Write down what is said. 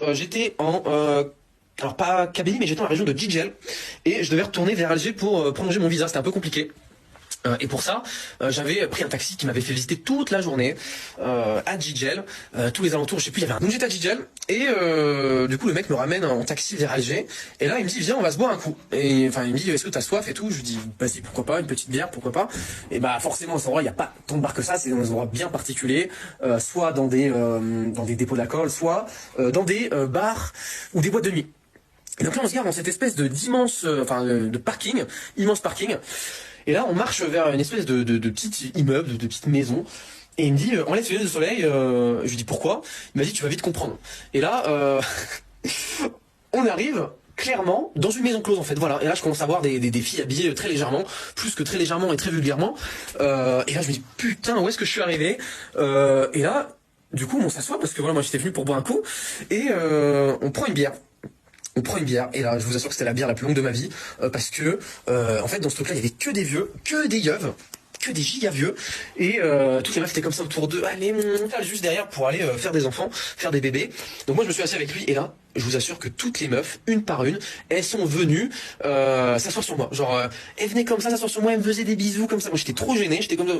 mars, j'étais en... alors pas Kabylie, mais j'étais dans la région de Gigel. Et je devais retourner vers Alger pour prolonger mon visa. C'était un peu compliqué. Et pour ça, j'avais pris un taxi qui m'avait fait visiter toute la journée à Gigel, tous les alentours, je sais plus, il y avait un... Donc j'étais à Gigel, et du coup le mec me ramène en taxi vers Alger, et là il me dit viens on va se boire un coup. Et enfin il me dit est-ce que t'as soif et tout, je lui dis vas-y pourquoi pas, une petite bière, pourquoi pas. Et bah forcément à cet endroit il n'y a pas tant de bars que ça, c'est dans des endroits bien particuliers, soit dans des dépôts d'alcool, soit dans des bars ou des boîtes de nuit. Et donc là on se garde dans cette espèce d'immense, de parking, immense parking. Et là, on marche vers une espèce de petit immeuble, de petite maison. Et il me dit, enlève tes lunettes de soleil. Je lui dis, pourquoi? Il m'a dit, tu vas vite comprendre. Et là, on arrive clairement dans une maison close en fait. Voilà. Et là, je commence à voir des filles habillées très légèrement, plus que très légèrement et très vulgairement. Et là, je me dis, putain, où est-ce que je suis arrivé? Et là, du coup, on s'assoit parce que voilà, moi, j'étais venu pour boire un coup. Et on prend une bière. On prend une bière, et là, je vous assure que c'était la bière la plus longue de ma vie, parce que, en fait, dans ce truc-là, il y avait que des vieux, que des yeuves, que des giga vieux, et toutes les meufs étaient comme ça autour d'eux, allez, monte juste derrière pour aller faire des enfants, faire des bébés. Donc moi, je me suis assis avec lui, et là, je vous assure que toutes les meufs, une par une, elles sont venues s'asseoir sur moi. Genre, elles venaient comme ça, s'asseoir sur moi, elles me faisaient des bisous comme ça. Moi, j'étais trop gêné, j'étais comme ça.